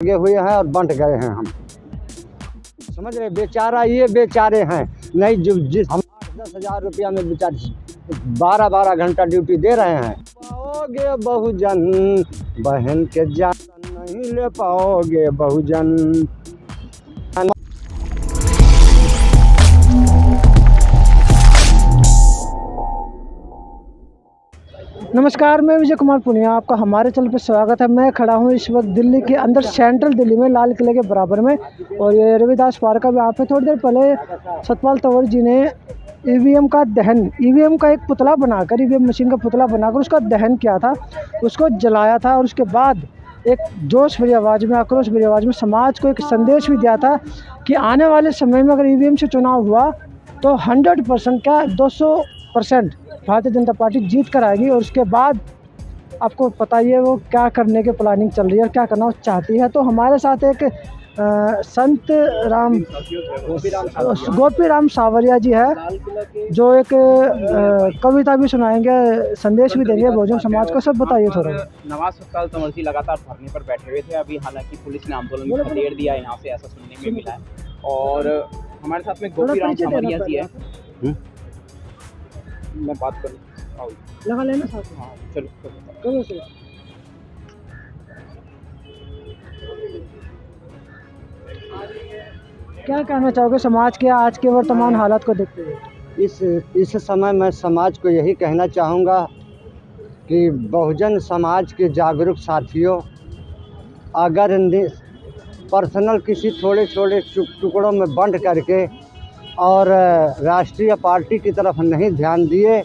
लगे हुए हैं और बंट गए हैं हम, समझ रहे। बेचारा ये बेचारे हैं नहीं, जो जिस हम 8-10 हज़ार रुपया में बेचारे 12-12 घंटा ड्यूटी दे रहे हैं। पाओगे बहुजन बहन के जान नहीं ले पाओगे बहुजन। नमस्कार, मैं विजय कुमार पुनिया, आपका हमारे चैनल पर स्वागत है। मैं खड़ा हूँ इस वक्त दिल्ली के अंदर, सेंट्रल दिल्ली में, लाल किले के बराबर में। और ये रविदास पार्क है। यहाँ पे थोड़ी देर पहले सतपाल तंवर जी ने ईवीएम का दहन, ईवीएम का एक पुतला बनाकर, ईवीएम मशीन का पुतला बनाकर उसका दहन किया था, उसको जलाया था। और उसके बाद एक जोश भरी आवाज़ में, आक्रोश भरी आवाज़ में समाज को एक संदेश भी दिया था कि आने वाले समय में अगर ईवीएम से चुनाव हुआ तो 100% क्या 200% भारतीय जनता पार्टी जीत कर आएगी। और उसके बाद आपको पता ही है वो क्या करने की प्लानिंग चल रही है और क्या करना वो चाहती है। तो हमारे साथ एक संत गोपी राम सावरिया जी है, जो एक कविता भी सुनाएंगे, संदेश भी देंगे बहुजन समाज को। सब बताइए थोड़ा। नवाज सतपाल तंवर जी लगातार धरने पर बैठे हुए थे। अभी हालांकि पुलिस ने आंदोलन में खदेड़ दिया है, यहाँ से ऐसा सुनने में मिला है। और हमारे साथ में गोपी राम सावरिया जी है। मैं बात करूँ लगा लेना साथ में। हाँ चलो करो से। क्या कहना चाहोगे समाज के आज के वर्तमान हालात को देखते हुए? इस समय मैं समाज को यही कहना चाहूँगा कि बहुजन समाज के जागरूक साथियों, अगर पर्सनल किसी थोड़े छोटे टुकड़ों में बंट करके और राष्ट्रीय पार्टी की तरफ नहीं ध्यान दिए,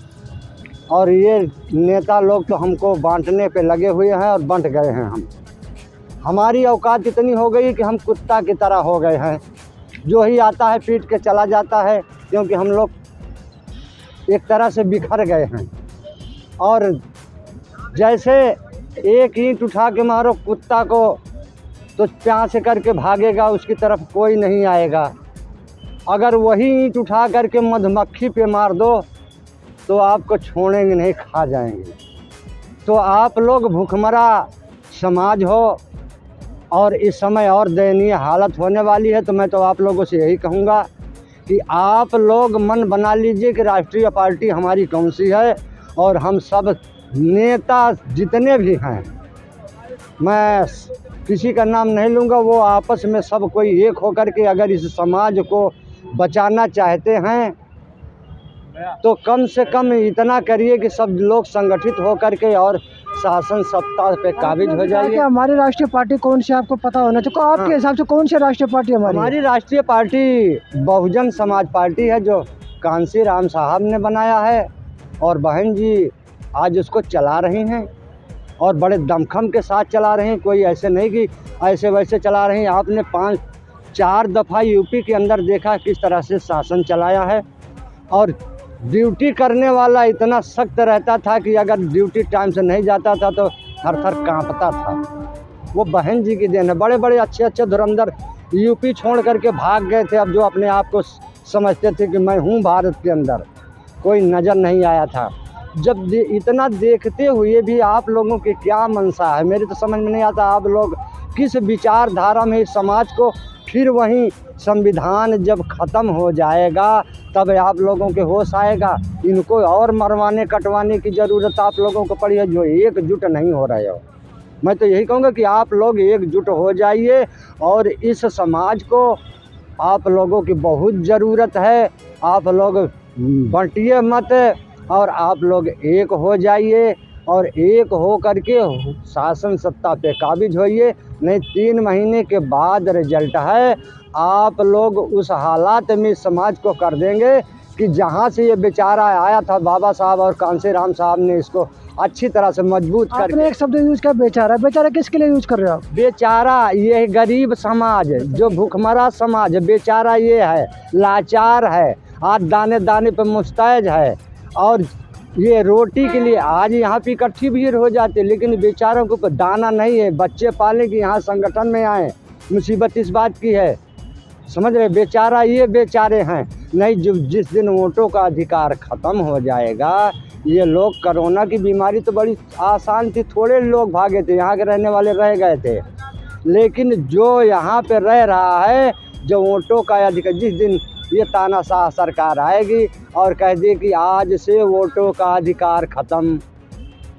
और ये नेता लोग तो हमको बांटने पे लगे हुए हैं और बंट गए हैं। हमारी औकात इतनी हो गई कि हम कुत्ता की तरह हो गए हैं, जो ही आता है पीट के चला जाता है, क्योंकि हम लोग एक तरह से बिखर गए हैं। और जैसे एक ईंट उठा के मारो कुत्ता को तो प्यां से करके भागेगा, उसकी तरफ कोई नहीं आएगा। अगर वही ईंट उठा करके मधुमक्खी पे मार दो तो आपको छोड़ेंगे नहीं, खा जाएंगे। तो आप लोग भूखमरा समाज हो और इस समय और दयनीय हालत होने वाली है। तो मैं तो आप लोगों से यही कहूँगा कि आप लोग मन बना लीजिए कि राष्ट्रीय पार्टी हमारी कौन सी है, और हम सब नेता जितने भी हैं, मैं किसी का नाम नहीं लूँगा, वो आपस में सब कोई एक होकर के अगर इस समाज को बचाना चाहते हैं तो कम से कम इतना करिए कि सब लोग संगठित होकर के और शासन सत्ता पे काबिज हो जाइए। हमारी राष्ट्रीय पार्टी कौन सी आपको पता होना चाहिए? आपके हिसाब से कौन सी राष्ट्रीय पार्टी हमारी राष्ट्रीय पार्टी बहुजन समाज पार्टी है, जो कांसी राम साहब ने बनाया है और बहन जी आज उसको चला रही हैं और बड़े दमखम के साथ चला रहे हैं। कोई ऐसे नहीं कि ऐसे वैसे चला रहे हैं। आपने 5-4 दफ़ा यूपी के अंदर देखा किस तरह से शासन चलाया है, और ड्यूटी करने वाला इतना सख्त रहता था कि अगर ड्यूटी टाइम से नहीं जाता था तो थर थर कांपता था। वो बहन जी की देन है। बड़े बड़े अच्छे धुरंधर यूपी छोड़ करके भाग गए थे। अब जो अपने आप को समझते थे कि मैं हूँ भारत के अंदर, कोई नज़र नहीं आया था। जब इतना देखते हुए भी आप लोगों की क्या मंशा है, मेरे तो समझ में नहीं आता। आप लोग किस विचारधारा में इस समाज को, फिर वहीं संविधान जब ख़त्म हो जाएगा तब आप लोगों के होश आएगा। इनको और मरवाने कटवाने की ज़रूरत आप लोगों को पड़ी है, जो एकजुट नहीं हो रहे हो। मैं तो यही कहूँगा कि आप लोग एकजुट हो जाइए, और इस समाज को आप लोगों की बहुत ज़रूरत है। आप लोग बंटिए मत, और आप लोग एक हो जाइए और एक हो करके शासन सत्ता पे काबिज होइए। नहीं 3 महीने के बाद रिजल्ट है, आप लोग उस हालात में समाज को कर देंगे कि जहाँ से ये बेचारा आया था, बाबा साहब और कांसी राम साहब ने इसको अच्छी तरह से मजबूत कर। आपने एक शब्द यूज किया बेचारा। बेचारा किसके लिए यूज कर रहे हो आप? बेचारा ये गरीब समाज, जो भूखमरा समाज, बेचारा ये है, लाचार है, आज दाने दाने पे मुस्तैद है, और ये रोटी के लिए आज यहाँ पे इकट्ठी भीड़ हो जाती है, लेकिन बेचारों को दाना नहीं है। बच्चे पालने की यहाँ संगठन में आए, मुसीबत इस बात की है, समझ रहे। बेचारा ये बेचारे हैं नहीं, जो जिस दिन वोटों का अधिकार ख़त्म हो जाएगा, ये लोग, कोरोना की बीमारी तो बड़ी आसान थी, थोड़े लोग भागे थे, यहाँ के रहने वाले रह गए थे। लेकिन जो यहाँ पे रह रहा है, जो वोटों का अधिकार, जिस दिन ये तानाशाह सरकार आएगी और कह दी कि आज से वोटों का अधिकार ख़त्म,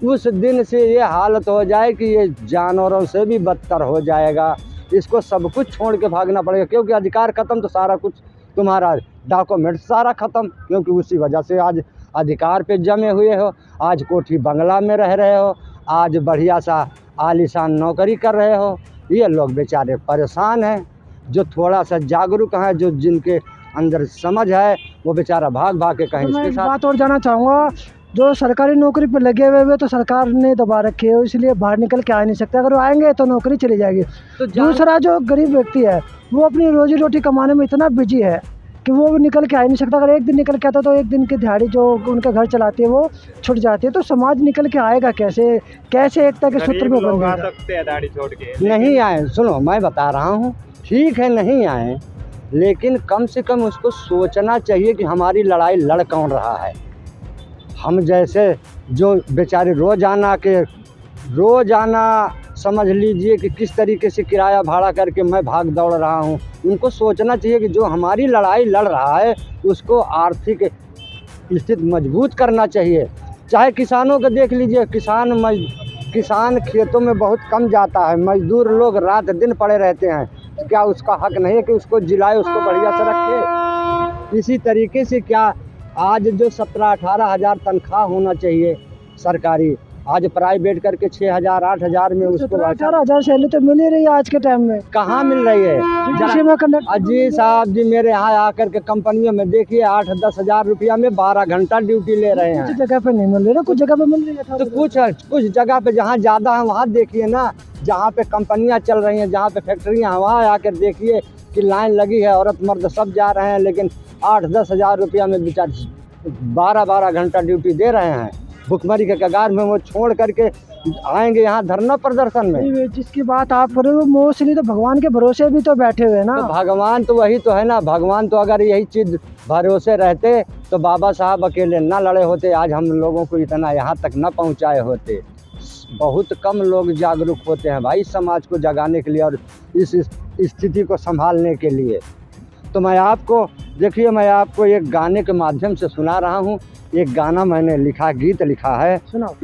उस दिन से ये हालत हो जाए कि ये जानवरों से भी बदतर हो जाएगा। इसको सब कुछ छोड़ के भागना पड़ेगा, क्योंकि अधिकार ख़त्म तो सारा कुछ तुम्हारा डॉक्यूमेंट सारा ख़त्म, क्योंकि उसी वजह से आज अधिकार पे जमे हुए हो, आज कोठी बंगला में रह रहे हो, आज बढ़िया सा आलीशान नौकरी कर रहे हो। ये लोग बेचारे परेशान हैं, जो थोड़ा सा जागरूक हैं, जो जिनके अंदर समझ है, वो बेचारा भाग भाग के कहीं तो मैं इसके एक साथ। बात और जानना चाहूँगा, जो सरकारी नौकरी पर लगे हुए तो सरकार ने दबा रखे है, इसलिए बाहर निकल के आ नहीं सकते। अगर वो आएंगे तो नौकरी चली जाएगी। तो दूसरा जो गरीब व्यक्ति है वो अपनी रोजी रोटी कमाने में इतना बिजी है कि वो निकल के आ ही नहीं सकता। अगर एक दिन निकल के आता तो एक दिन की दिहाड़ी जो उनका घर चलाती है वो छुट जाती है। तो समाज निकल के आएगा कैसे? कैसे एकता के सूत्र में बन जाएगा? सकते हैं दाढ़ी छोड़ के। नहीं आए, सुनो मैं बता रहा हूँ, ठीक है नहीं आए, लेकिन कम से कम उसको सोचना चाहिए कि हमारी लड़ाई लड़ कौन रहा है। हम जैसे जो बेचारे रोज़ाना समझ लीजिए कि किस तरीके से किराया भाड़ा करके मैं भाग दौड़ रहा हूँ, उनको सोचना चाहिए कि जो हमारी लड़ाई लड़ रहा है उसको आर्थिक स्थिति मजबूत करना चाहिए। चाहे किसानों को देख लीजिए, किसान खेतों में बहुत कम जाता है, मजदूर लोग रात दिन पड़े रहते हैं, तो क्या उसका हक नहीं है कि उसको जिलाए, उसको बढ़िया से रखे? इसी तरीके से क्या आज जो 17-18 हज़ार तनख्वाह होना चाहिए सरकारी, आज प्राइवेट करके 6,000-8,000 में उसको 18,000 सैलरी तो मिल ही रही है आज के टाइम में। कहाँ मिल रही है? किसी में कंडक्टर अजी साहब जी मेरे यहाँ आकर के कंपनियों में देखिए 8-10 हज़ार रुपया में 12 घंटा ड्यूटी ले रहे हैं। कुछ जगह पे नहीं मिल रही ना, कुछ जगह पे मिल रही है। तो कुछ जगह पे जहाँ ज़्यादा है वहाँ देखिए ना, जहाँ पे कंपनियाँ चल रही हैं, जहाँ पे फैक्ट्रियाँ हैं, वहाँ आकर देखिए कि लाइन लगी है, औरत मर्द सब जा रहे हैं, लेकिन 8-10 हज़ार रुपया में बेचारे 12-12 घंटा ड्यूटी दे रहे हैं। भुखमरी के कगार में वो छोड़ करके आएंगे यहाँ धरना प्रदर्शन में। जिसकी बात आप कर रहे हो मोस्टली तो भगवान के भरोसे भी तो बैठे हुए ना। तो भगवान तो वही तो है ना, भगवान तो अगर यही चीज़ भरोसे रहते तो बाबा साहब अकेले ना लड़े होते, आज हम लोगों को इतना यहाँ तक न पहुँचाए होते। बहुत कम लोग जागरूक होते हैं भाई समाज को जगाने के लिए और इस स्थिति को संभालने के लिए। तो मैं आपको देखिए, मैं आपको एक गाने के माध्यम से सुना रहा हूँ। एक गाना मैंने लिखा, गीत लिखा है, सुनाओ।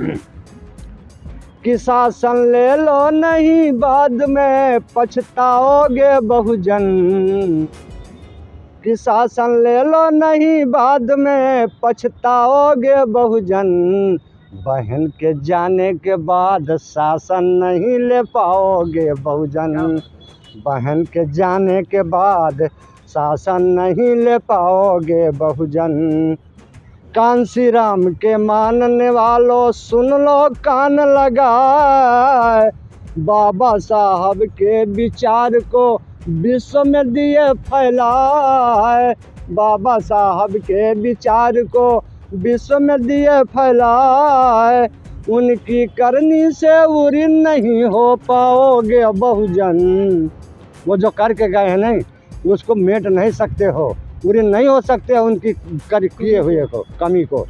कि शासन ले लो नहीं बाद में पछताओगे बहुजन, कि शासन ले लो नहीं बाद में पछताओगे बहुजन, बहन के जाने के बाद शासन नहीं ले पाओगे बहुजन, बहन के जाने के बाद शासन नहीं ले पाओगे बहुजन। कांसी राम के मानने वालों सुन लो कान लगाए, बाबा साहब के विचार को विश्व में दिए फैलाए, बाबा साहब के विचार को विश्व में दिए फैलाए, उनकी करनी से उरी नहीं हो पाओगे बहुजन। वो जो करके गए हैं नहीं, उसको मेट नहीं सकते हो, पूरे नहीं हो सकते उनकी किए हुए को कमी को,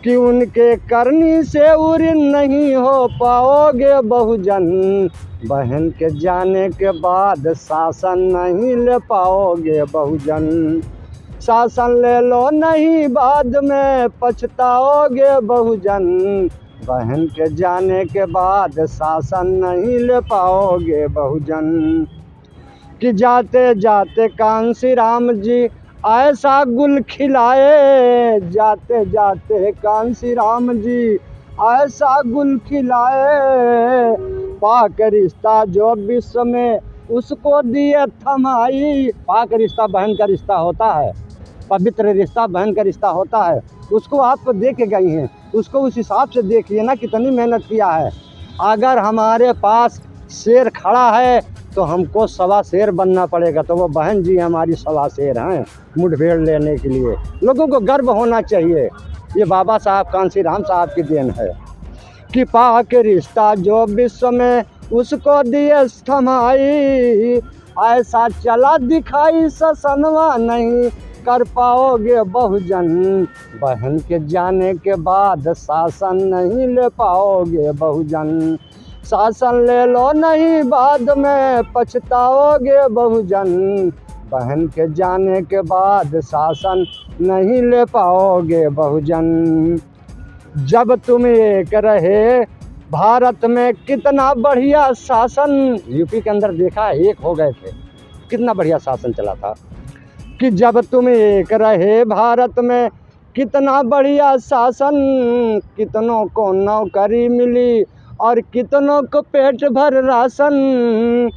कि उनके करनी से उरी नहीं हो पाओगे बहुजन, बहन के जाने के बाद शासन नहीं ले पाओगे बहुजन, शासन ले लो नहीं बाद में पछताओगे बहुजन, बहन के जाने के बाद शासन नहीं ले पाओगे बहुजन। कि जाते जाते कांसी राम जी ऐसा गुल खिलाए, जाते जाते कांसी राम जी ऐसा गुल खिलाए, पाक रिश्ता जो विश्व में उसको दिए थमाई। पाक रिश्ता बहन का रिश्ता होता है, पवित्र रिश्ता बहन का रिश्ता होता है, उसको आपको दे के गई हैं, उसको उस हिसाब से देखिए ना कितनी मेहनत किया है। अगर हमारे पास शेर खड़ा है तो हमको 1.25 शेर बनना पड़ेगा, तो वो बहन जी हमारी 1.25 शेर हैं मुठभेड़ लेने के लिए। लोगों को गर्व होना चाहिए, ये बाबा साहब कांसी राम साहब की देन है। कि पाक रिश्ता जो विश्व में उसको दिए थमाई, ऐसा चला दिखाई ससनवा नहीं कर पाओगे बहुजन, बहन के जाने के बाद शासन नहीं ले पाओगे बहुजन, शासन ले लो नहीं बाद में पछताओगे बहुजन, बहन के जाने के बाद शासन नहीं ले पाओगे बहुजन। जब तुम एक रहे भारत में कितना बढ़िया शासन, यूपी के अंदर देखा एक हो गए थे, कितना बढ़िया शासन चला था। कि जब तुम एक रहे भारत में कितना बढ़िया शासन, कितनों को नौकरी मिली और कितनों को पेट भर राशन।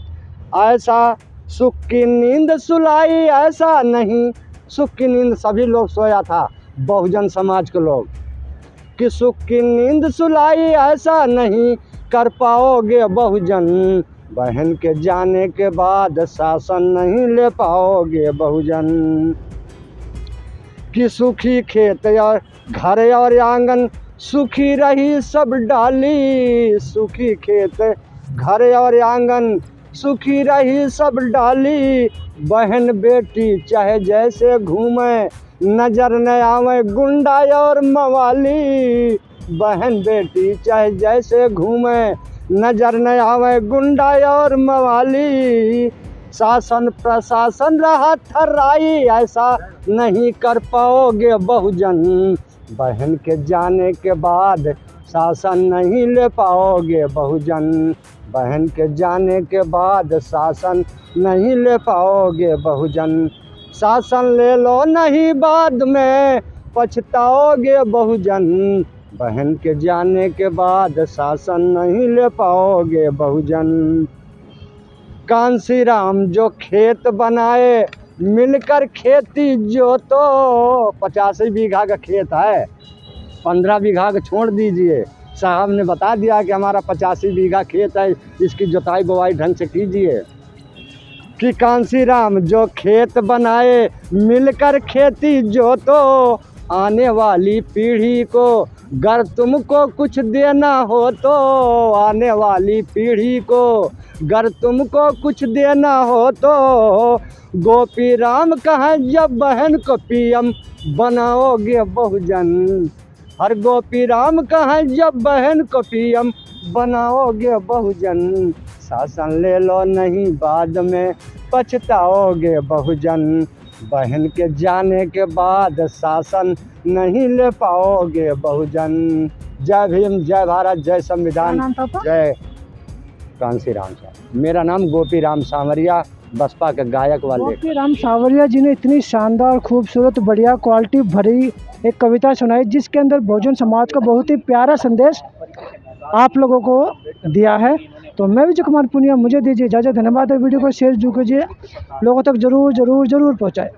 ऐसा सुख की नींद सुलाई ऐसा नहीं, सुख की नींद सभी लोग सोया था, बहुजन समाज के लोग, कि सुख की नींद सुलाई ऐसा नहीं कर पाओगे बहुजन, बहन के जाने के बाद शासन नहीं ले पाओगे बहुजन। कि सुखी खेत और घर और आंगन सुखी रही सब डाली, सुखी खेत घर और आंगन सुखी रही सब डाली, बहन बेटी चाहे जैसे घूमे नजर न आवे गुंडा और मवाली, बहन बेटी चाहे जैसे घूमे नजर न आवे गुंडा और मवाली। शासन प्रशासन रहा थर्राई ऐसा नहीं कर पाओगे बहुजन, बहन के जाने के बाद शासन नहीं ले पाओगे बहुजन, बहन के जाने के बाद शासन नहीं ले पाओगे बहुजन। शासन ले लो नहीं बाद में पछताओगे बहुजन, बहन के जाने के बाद शासन नहीं ले पाओगे बहुजन। कांसी राम जो खेत बनाए मिलकर खेती जोतो, 85 बीघा का खेत है, 15 बीघा का छोड़ दीजिए, साहब ने बता दिया कि हमारा 85 बीघा खेत है, इसकी जुताई बुवाई ढंग से कीजिए। कि कांसी राम जो खेत बनाए मिलकर खेती जोतो, आने वाली पीढ़ी को गर तुमको कुछ देना हो तो, आने वाली पीढ़ी को गर तुमको कुछ देना हो तो, गोपी राम कहें जब बहन को पीएम बनाओगे बहुजन, हर गोपी राम कहें जब बहन को पीएम बनाओगे बहुजन। शासन ले लो नहीं बाद में पछताओगे बहुजन, बहन के जाने के बाद शासन नहीं ले पाओगे बहुजन। जय भीम, जय भारत, जय संविधान, जय कांसी राम साहब। मेरा नाम गोपी राम सांवरिया, बसपा के गायक वाले। गोपी राम सांवरिया जी ने इतनी शानदार खूबसूरत बढ़िया क्वालिटी भरी एक कविता सुनाई, जिसके अंदर बहुजन समाज का बहुत ही प्यारा संदेश आप लोगों को दिया है। तो मैं विजय कुमार पुनिया, मुझे दीजिए इजाज़त। धन्यवाद। वीडियो को शेयर जरूर कीजिए, लोगों तक जरूर पहुँचाए।